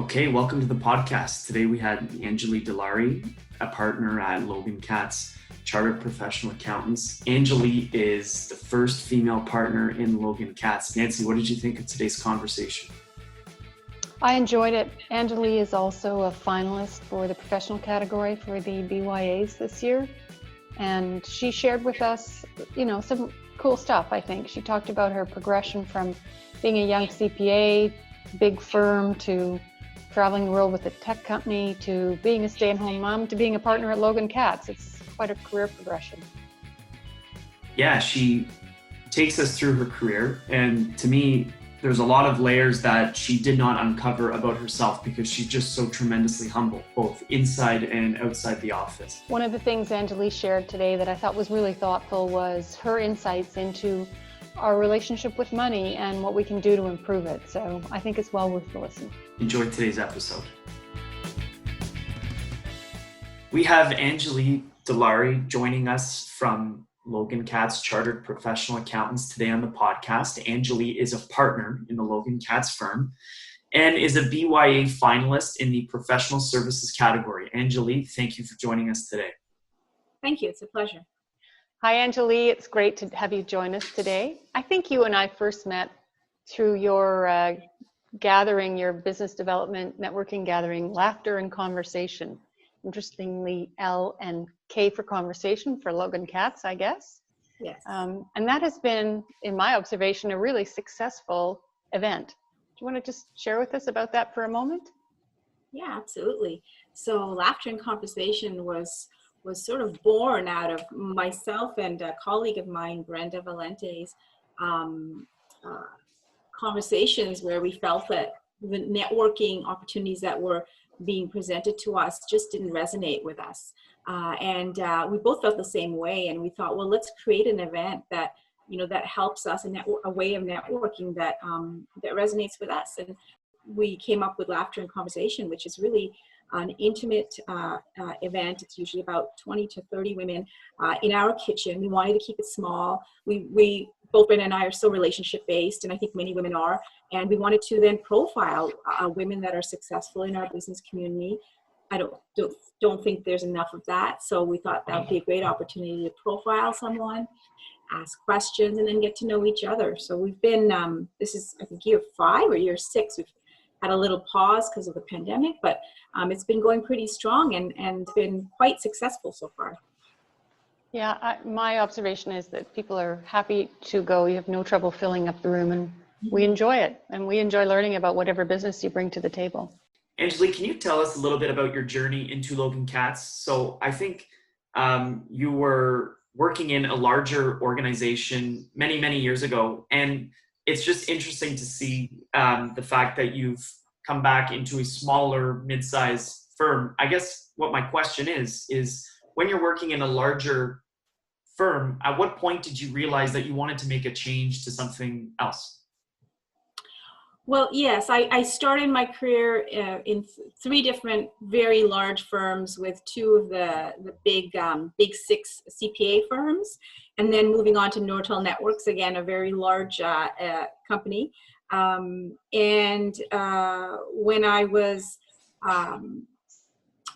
Okay, welcome to the podcast. Today we had Anjali Dilawri, a partner at Logan Katz, Chartered Professional Accountants. Anjali is the first female partner in Logan Katz. Nancy, what did you think of today's conversation? I enjoyed it. Anjali is also a finalist for the professional category for the BYAs this year. And she shared with us, some cool stuff, I think. She talked about her progression from being a young CPA, big firm, to traveling the world with a tech company, to being a stay-at-home mom, to being a partner at Logan Katz. It's quite a career progression. Yeah, she takes us through her career. And to me, there's a lot of layers that she did not uncover about herself because she's just so tremendously humble, both inside and outside the office. One of the things Anjali shared today that I thought was really thoughtful was her insights into our relationship with money and what we can do to improve it. So I think it's well worth the listen. Enjoy today's episode. We have Anjali Dilawri joining us from Logan Katz, Chartered Professional Accountants, today on the podcast. Anjali is a partner in the Logan Katz firm and is a BYA finalist in the professional services category. Anjali, thank you for joining us today. Thank you. It's a pleasure. Hi, Anjali. It's great to have you join us today. I think you and I first met through your gathering, your business development networking gathering, Laughter and Conversation. Interestingly, L and K for conversation for Logan Katz, I guess. Yes. And that has been, in my observation, a really successful event. Do you want to just share with us about that for a moment? Yeah, absolutely. So Laughter and Conversation was sort of born out of myself and a colleague of mine, Brenda Valente's conversations where we felt that the networking opportunities that were being presented to us just didn't resonate with us. And we both felt the same way. And we thought, well, let's create an event that, that helps us, a way of networking that resonates with us. And we came up with Laughter and Conversation, which is really an intimate event. It's usually about 20 to 30 women in our kitchen. We wanted to keep it small. We both Brenda and I are so relationship based, and I think many women are. And we wanted to then profile women that are successful in our business community. I don't think there's enough of that. So we thought that would be a great opportunity to profile someone, ask questions, and then get to know each other. So we've been, this is I think year 5 or year 6. We've had a little pause because of the pandemic, but it's been going pretty strong and been quite successful so far. Yeah, my observation is that people are happy to go. You have no trouble filling up the room, and we enjoy it. And we enjoy learning about whatever business you bring to the table. Anjali, can you tell us a little bit about your journey into Logan Katz? So I think you were working in a larger organization many, many years ago. And it's just interesting to see the fact that you've come back into a smaller, mid-sized firm. I guess what my question is when you're working in a larger firm, at what point did you realize that you wanted to make a change to something else? Well, yes, I started my career in 3 different very large firms with 2 of the big 6 CPA firms, and then moving on to Nortel Networks, again, a very large company. And when I was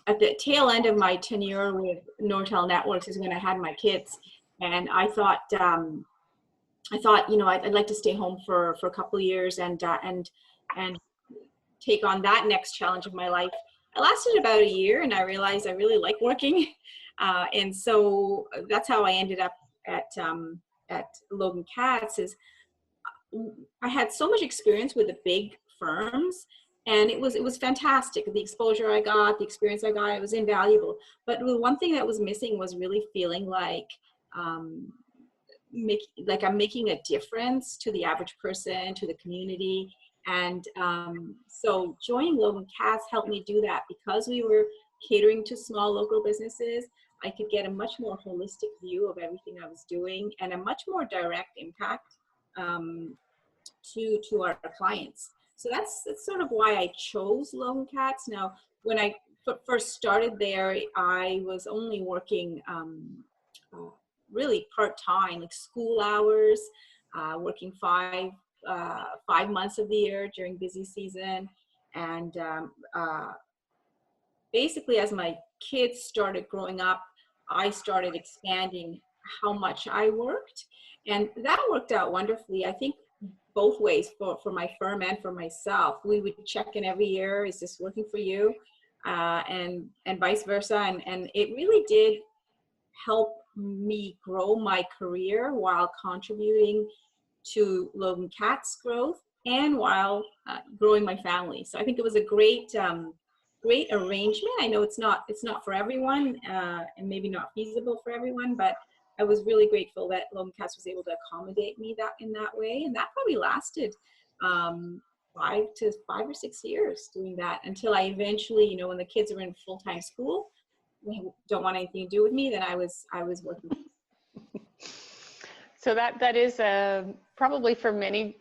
at the tail end of my tenure with Nortel Networks is when I had my kids, and I thought, I'd like to stay home for a couple of years and take on that next challenge of my life. I lasted about a year, and I realized I really like working, and so that's how I ended up at Logan Katz. Is I had so much experience with the big firms, and it was fantastic. The exposure I got, the experience I got, it was invaluable. But the one thing that was missing was really feeling like I'm making a difference to the average person, to the community. And so joining Logan Katz helped me do that because we were catering to small local businesses. I could get a much more holistic view of everything I was doing and a much more direct impact to our clients. So that's sort of why I chose Logan Katz. Now, when I first started there, I was only working really part-time, like school hours, working 5 months of the year during busy season. And basically, as my kids started growing up, I started expanding how much I worked. And that worked out wonderfully. I think both ways for my firm and for myself. We would check in every year, is this working for you? And vice versa. And it really did help me grow my career while contributing to Logan Katz growth and while growing my family. So I think it was a great arrangement. I know it's not for everyone, and maybe not feasible for everyone, but I was really grateful that Logan Katz was able to accommodate me in that way. And that probably lasted 5 or 6 years doing that, until I eventually, when the kids were in full-time school, they don't want anything to do with me, then I was working. So that is probably for many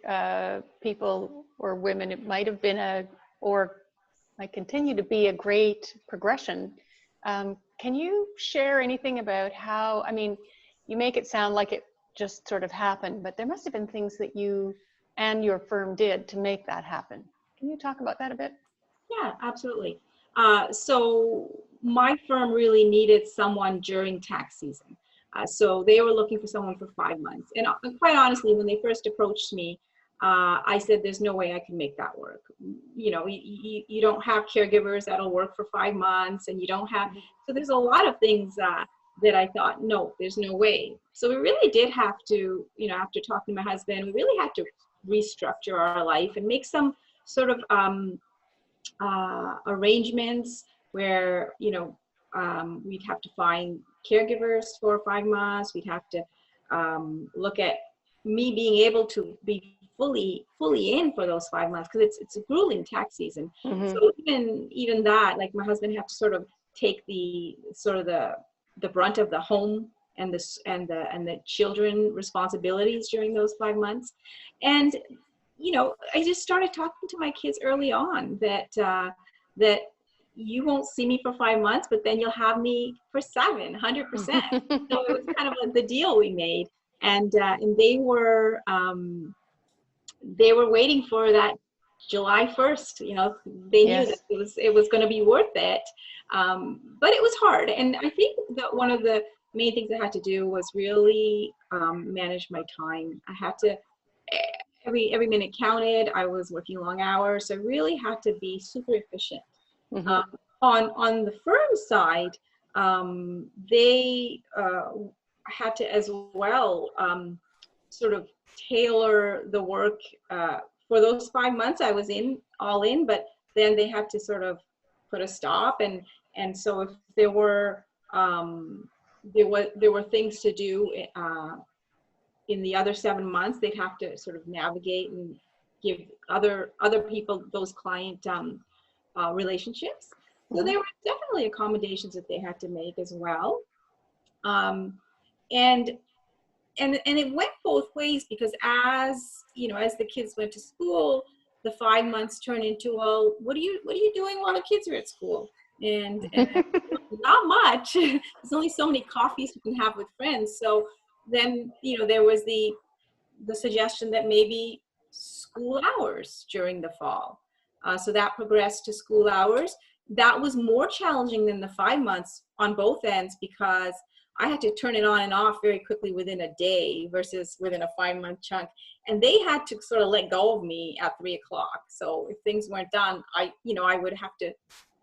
people or women, it might have been or might continue to be a great progression. Can you share anything about how, I mean, you make it sound like it just sort of happened, but there must have been things that you and your firm did to make that happen. Can you talk about that a bit? Yeah, absolutely. So my firm really needed someone during tax season. So they were looking for someone for 5 months. And quite honestly, when they first approached me, I said, there's no way I can make that work. You don't have caregivers that'll work for 5 months, and you don't have, so there's a lot of things that I thought, no, there's no way. So we really did have to, after talking to my husband, we really had to restructure our life and make some sort of arrangements where, we'd have to find caregivers for 5 months. We'd have to look at me being able to be fully in for those 5 months, because it's a grueling tax season. Mm-hmm. So even that, like, my husband had to sort of take the brunt of the home and the children responsibilities during those 5 months. And I just started talking to my kids early on that you won't see me for 5 months, but then you'll have me for 7, 100%. So it was kind of the deal we made, and they were waiting for that July 1st. They knew that it was going to be worth it, but it was hard. And I think that one of the main things I had to do was really manage my time. I had to. Every minute counted. I was working long hours, so I really had to be super efficient. Mm-hmm. On the firm side, they had to as well sort of tailor the work for those 5 months. I was all in, but then they had to sort of put a stop, and so if there were things to do in the other 7 months, they'd have to sort of navigate and give other people those client relationships. So there were definitely accommodations that they had to make as well. And it went both ways, because as the kids went to school, the 5 months turned into, well, what are you doing while the kids are at school? And not much. There's only so many coffees you can have with friends. So then, there was the suggestion that maybe school hours during the fall. So that progressed to school hours. That was more challenging than the 5 months on both ends, because I had to turn it on and off very quickly within a day versus within a 5 month chunk. And they had to sort of let go of me at 3 o'clock. So if things weren't done, I would have to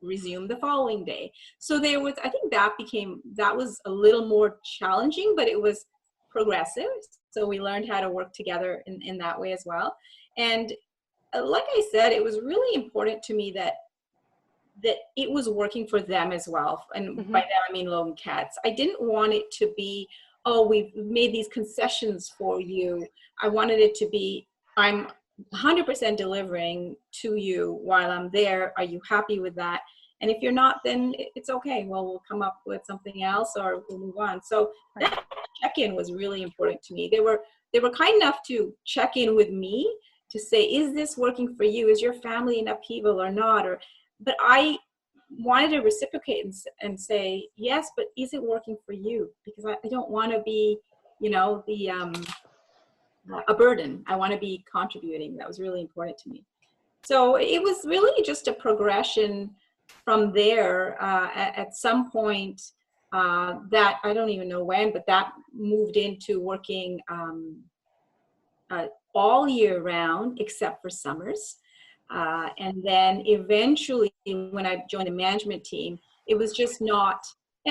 resume the following day. So I think that was a little more challenging, but it was progressive. So we learned how to work together in that way as well. And like I said, it was really important to me that it was working for them as well. And by that, I mean Logan Katz. I didn't want it to be, oh, we've made these concessions for you. I wanted it to be, I'm 100% delivering to you while I'm there. Are you happy with that? And if you're not, then it's okay. Well, we'll come up with something else, or we'll move on. So that check-in was really important to me. They were kind enough to check in with me to say, is this working for you? Is your family in upheaval or not? But I wanted to reciprocate and say, yes, but is it working for you? Because I don't want to be, a burden. I want to be contributing. That was really important to me. So it was really just a progression from there. At some point, that I don't even know when, but that moved into working all year round except for summers. And then eventually, when I joined the management team, it was just not,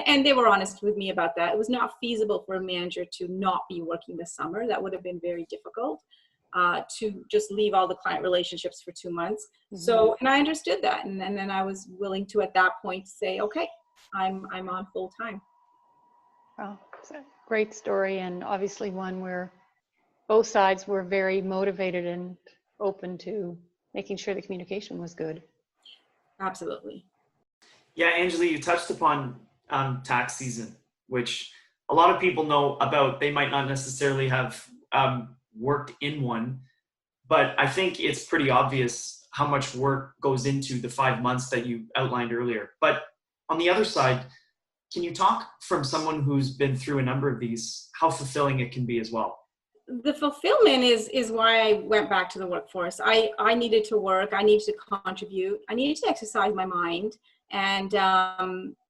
and they were honest with me about that. It was not feasible for a manager to not be working the summer. That would have been very difficult, to just leave all the client relationships for 2 months. Mm-hmm. So, and I understood that. And then I was willing to, at that point, say, okay, I'm on full time. Wow, it's a great story, and obviously one where both sides were very motivated and open to making sure the communication was good. Absolutely. Yeah, Anjali, you touched upon tax season, which a lot of people know about. They might not necessarily have worked in one, but I think it's pretty obvious how much work goes into the 5 months that you outlined earlier. But on the other side, can you talk from someone who's been through a number of these, how fulfilling it can be as well? The fulfillment is why I went back to the workforce. I needed to work. I needed to contribute. I needed to exercise my mind. And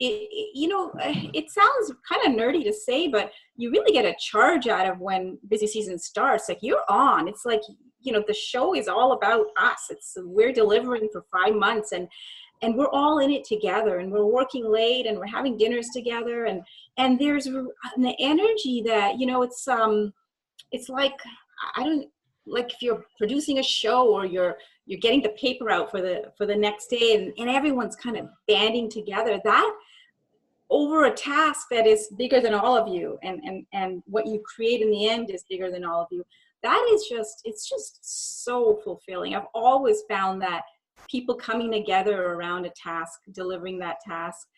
it sounds kind of nerdy to say, but you really get a charge out of when busy season starts. Like, you're on. It's like, the show is all about us. We're delivering for 5 months, and we're all in it together, and we're working late, and we're having dinners together, and there's the energy that it's like, like if you're producing a show, or you're getting the paper out for the next day, and everyone's kind of banding together, that over a task that is bigger than all of you, and what you create in the end is bigger than all of you. That is it's just so fulfilling. I've always found that people coming together around a task, delivering that task,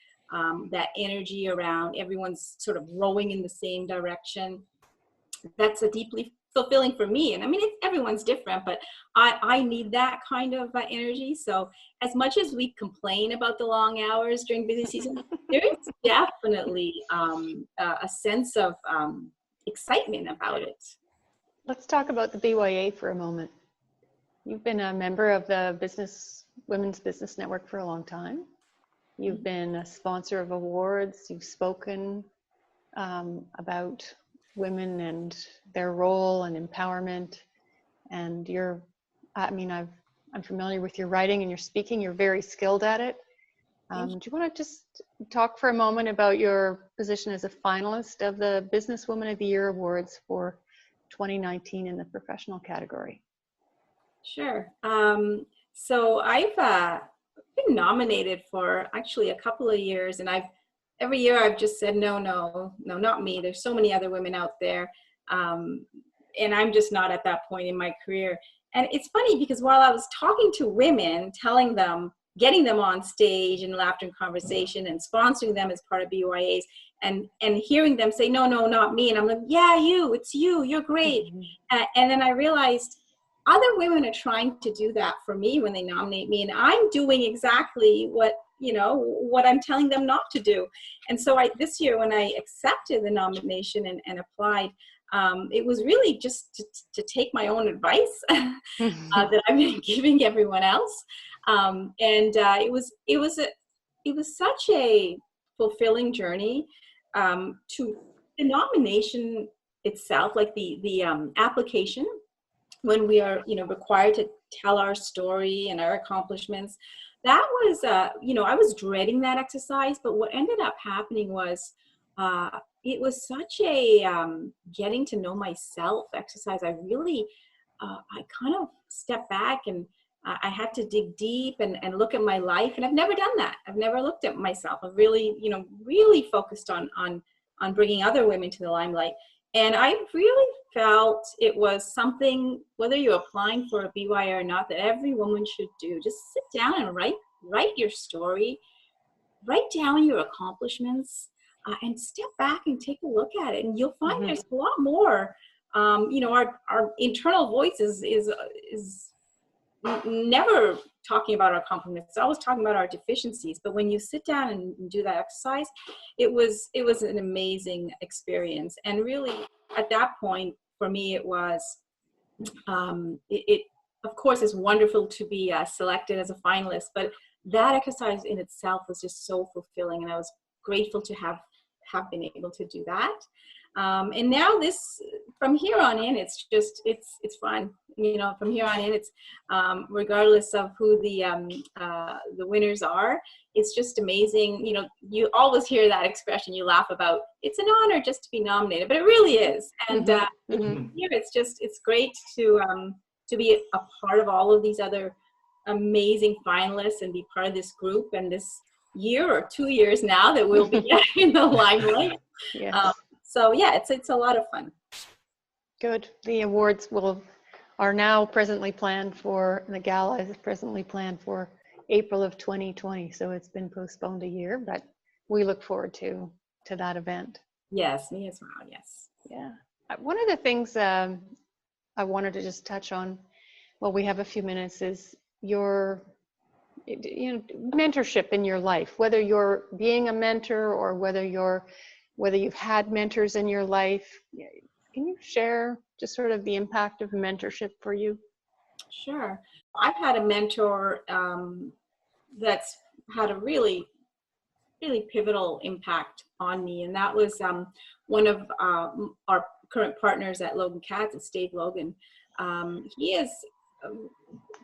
that energy around everyone's sort of rowing in the same direction, that's a deeply fulfilling for me. And I mean, everyone's different, but I need that kind of energy. So as much as we complain about the long hours during busy season, there is definitely a sense of excitement about it. Let's talk about the BYA for a moment. You've been a member of the Women's Business Network for a long time. You've been a sponsor of awards. You've spoken about women and their role and empowerment. And I'm familiar with your writing and your speaking. You're very skilled at it. Do you want to just talk for a moment about your position as a finalist of the Businesswoman of the Year Awards for 2019 in the professional category? Sure. So I've been nominated for actually a couple of years, and every year I've just said, no, not me. There's so many other women out there. And I'm just not at that point in my career. And it's funny because while I was talking to women, telling them, getting them on stage and laughter and conversation and sponsoring them as part of BYAs, and hearing them say, no, not me. And I'm like, yeah, it's you, you're great. Mm-hmm. And then I realized other women are trying to do that for me when they nominate me. And I'm doing exactly what I'm telling them not to do. And so this year when I accepted the nomination and applied, it was really just to take my own advice that I've been giving everyone else. It was such a fulfilling journey. To the nomination itself, like the application, when we are required to tell our story and our accomplishments, that was I was dreading that exercise. But what ended up happening was it was such a getting to know myself exercise. I really I kind of stepped back, and I had to dig deep and look at my life. And I've never done that. I've never looked at myself. I've really really focused on bringing other women to the limelight. And I really felt it was something, whether you're applying for a BYA or not, that every woman should do. Just sit down and write your story, write down your accomplishments, and step back and take a look at it. And you'll find there's a lot more. Our internal voice is never talking about our compliments. It's always talking about our deficiencies. But when you sit down and do that exercise, it was an amazing experience. And really, at that point, for me, it was of course, it's wonderful to be selected as a finalist, but that exercise in itself was just so fulfilling, and I was grateful to have been able to do that. And now from here on in, it's fun. From here on in, it's regardless of who the winners are, it's just amazing. You always hear that expression, you laugh about, it's an honor just to be nominated, but it really is. And here it's great to be a part of all of these other amazing finalists and be part of this group and this year or 2 years now that we'll be in the limelight. Yes. So yeah, it's a lot of fun. Good. The awards are now presently planned for, the gala is presently planned for April of 2020. So it's been postponed a year, but we look forward to that event. Yes, me as well. Yes. Yeah. One of the things I wanted to just touch on, while we have a few minutes, is your mentorship in your life, whether you're being a mentor or whether you've had mentors in your life. Can you share just sort of the impact of mentorship for you? Sure. I've had a mentor that's had a really, really pivotal impact on me, and that was one of our current partners at Logan Katz, it's Dave Logan. He is,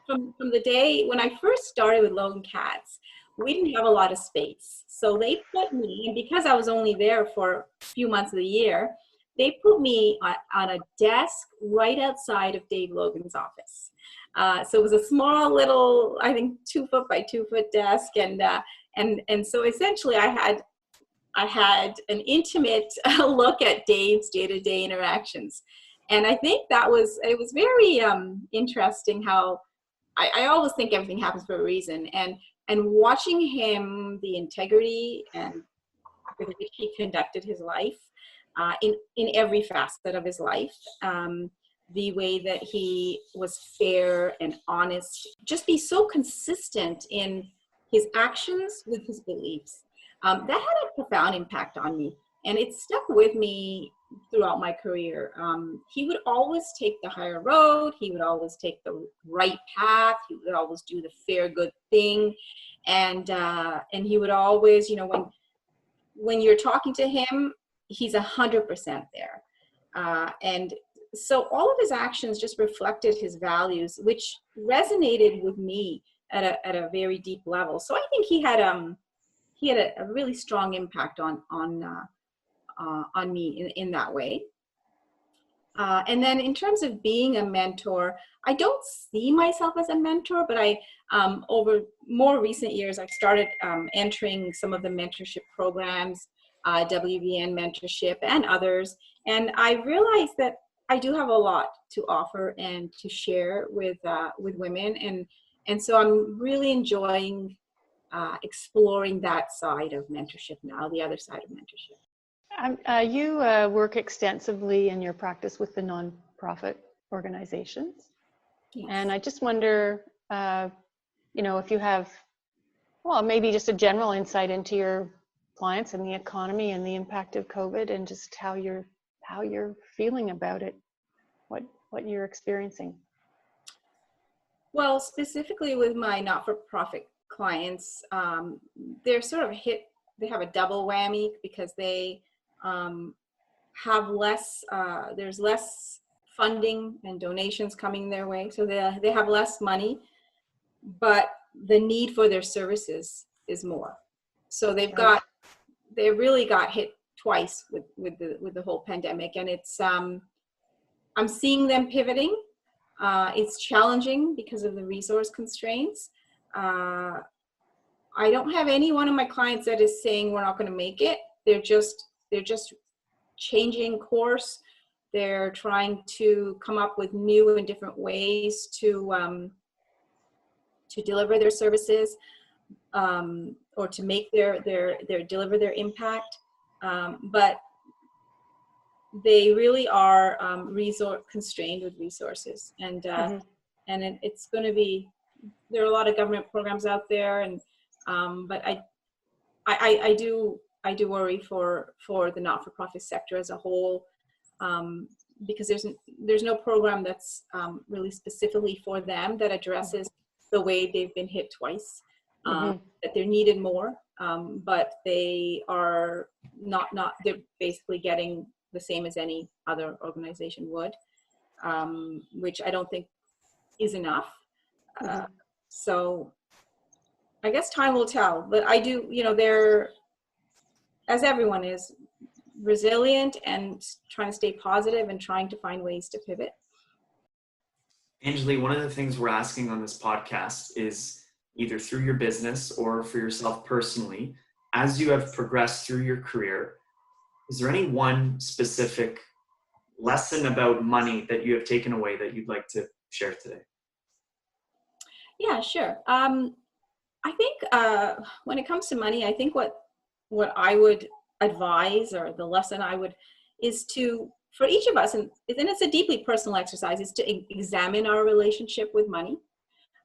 from the day when I first started with Logan Katz, we didn't have a lot of space. So they put me, and because I was only there for a few months of the year, they put me on a desk right outside of Dave Logan's office. So it was a small little, I think 2 foot by 2 foot desk. And so essentially I had an intimate look at Dave's day-to-day interactions. And I think it was very interesting how I always think everything happens for a reason. And watching him, the integrity and with which he conducted his life in every facet of his life, the way that he was fair and honest, just be so consistent in his actions with his beliefs. That had a profound impact on me, and it stuck with me throughout my career. He would always take the higher road. He would always take the right path. He would always do the fair, good thing. And he would always, when you're talking to him, he's 100% there. And so all of his actions just reflected his values, which resonated with me at a very deep level. So I think he had a really strong impact on me in that way. And then in terms of being a mentor, I don't see myself as a mentor, but over more recent years, I've started entering some of the mentorship programs, WVN mentorship and others. And I realized that I do have a lot to offer and to share with women. And so I'm really enjoying exploring that side of mentorship now, the other side of mentorship. You work extensively in your practice with the nonprofit organizations. Yes. And I just wonder, if you have, maybe just a general insight into your clients and the economy and the impact of COVID and just how you're feeling about it, what you're experiencing. Well, specifically with my not-for-profit clients, they're sort of they have a double whammy because they have less, there's less funding and donations coming their way. So they have less money, but the need for their services is more. So they really got hit twice with the whole pandemic. And it's, I'm seeing them pivoting. It's challenging because of the resource constraints. I don't have any one of my clients that is saying we're not going to make it. They're just changing course. They're trying to come up with new and different ways to deliver their services, or to make deliver their impact. But they really are constrained with resources, and it's going to be. There are a lot of government programs out there, and but I do worry for the not-for-profit sector as a whole. because there's no program that's really specifically for them that addresses the way they've been hit twice, that they're needed more, but they are not, they're basically getting the same as any other organization would, which I don't think is enough. So I guess time will tell, but I do, they're, as everyone is, resilient and trying to stay positive and trying to find ways to pivot. Anjali, one of the things we're asking on this podcast is either through your business or for yourself personally, as you have progressed through your career, is there any one specific lesson about money that you have taken away that you'd like to share today? Yeah, sure. I think when it comes to money, I think what I would advise, or the lesson I would, is to, for each of us, and it's a deeply personal exercise, is to examine our relationship with money.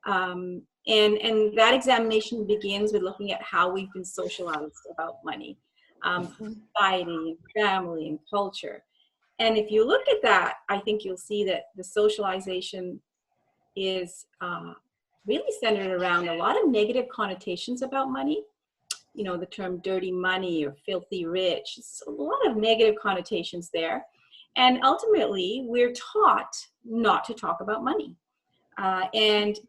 And that examination begins with looking at how we've been socialized about money, society, and family, and culture. And if you look at that, I think you'll see that the socialization is really centered around a lot of negative connotations about money. The term dirty money or filthy rich, it's a lot of negative connotations there. And ultimately, we're taught not to talk about money. And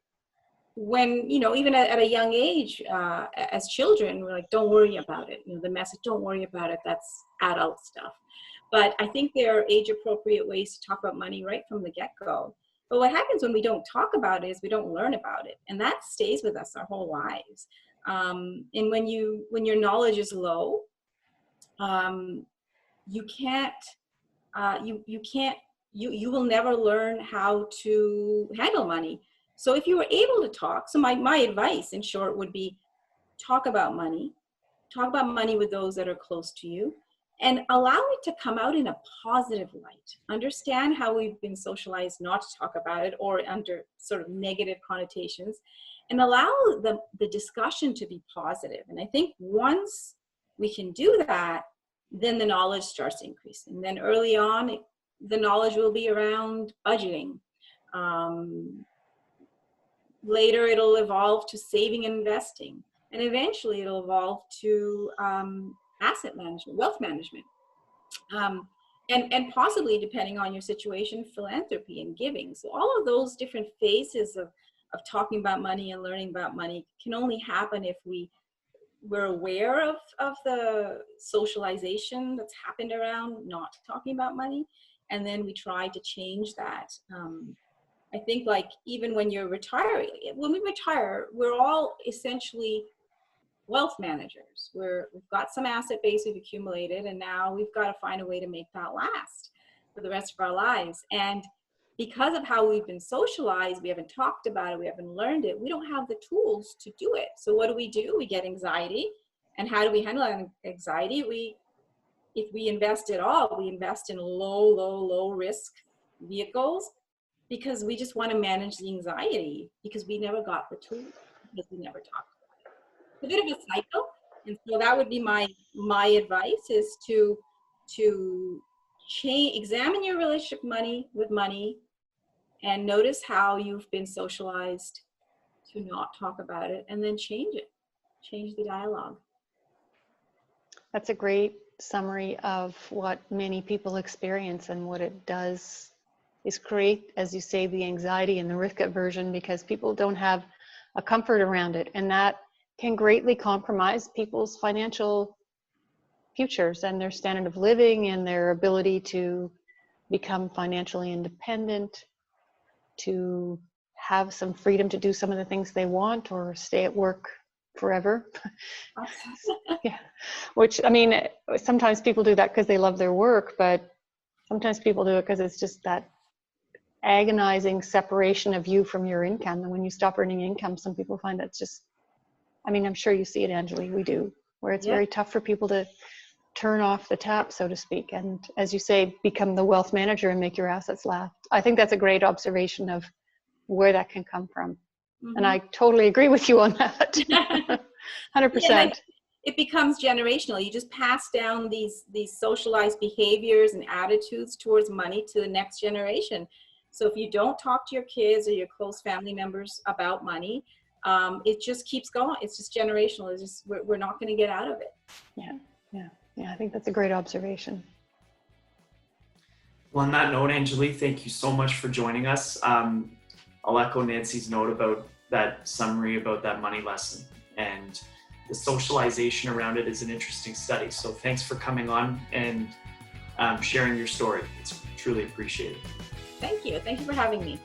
when, even at a young age, as children, we're like, don't worry about it. The message, don't worry about it, that's adult stuff. But I think there are age-appropriate ways to talk about money right from the get-go. But what happens when we don't talk about it is we don't learn about it. And that stays with us our whole lives. And when your knowledge is low, you will never learn how to handle money. So if you were able to talk, so my advice in short would be talk about money with those that are close to you, and allow it to come out in a positive light. Understand how we've been socialized not to talk about it, or under sort of negative connotations, and allow the discussion to be positive. And I think once we can do that, then the knowledge starts increasing. And then early on, the knowledge will be around budgeting. Later, it'll evolve to saving and investing. And eventually, it'll evolve to asset management, wealth management. And possibly, depending on your situation, philanthropy and giving. So all of those different phases of talking about money and learning about money can only happen if we're aware of the socialization that's happened around not talking about money, and then we try to change that. I think, like, even when you're retiring, when we retire, we're all essentially wealth managers. We've got some asset base we've accumulated, and now we've got to find a way to make that last for the rest of our lives. And because of how we've been socialized, we haven't talked about it, we haven't learned it, we don't have the tools to do it. So what do? We get anxiety. And how do we handle anxiety? If we invest at all, we invest in low risk vehicles, because we just want to manage the anxiety, because we never got the tools, because we never talked about it. It's a bit of a cycle. And so that would be my advice, is to examine your relationship with money, and notice how you've been socialized to not talk about it, and then change the dialogue. That's a great summary of what many people experience, and what it does is create, as you say, the anxiety and the risk aversion, because people don't have a comfort around it, and that can greatly compromise people's financial futures and their standard of living and their ability to become financially independent, to have some freedom to do some of the things they want, or stay at work forever. Yeah. Which, I mean, sometimes people do that because they love their work, but sometimes people do it because it's just that agonizing separation of you from your income. And when you stop earning income, some people find that's just, I mean, I'm sure you see it, Anjali, we do, where it's very tough for people to turn off the tap, so to speak, and, as you say, become the wealth manager and make your assets last. I think that's a great observation of where that can come from. Mm-hmm. And I totally agree with you on that. 100%. it becomes generational. You just pass down these socialized behaviors and attitudes towards money to the next generation. So if you don't talk to your kids or your close family members about money, it just keeps going. It's just generational. It's just, we're not going to get out of it. Yeah, I think that's a great observation. Well, on that note, Anjali, thank you so much for joining us. I'll echo Nancy's note about that summary about that money lesson, and the socialization around it is an interesting study. So thanks for coming on and sharing your story. It's truly appreciated. Thank you. Thank you for having me.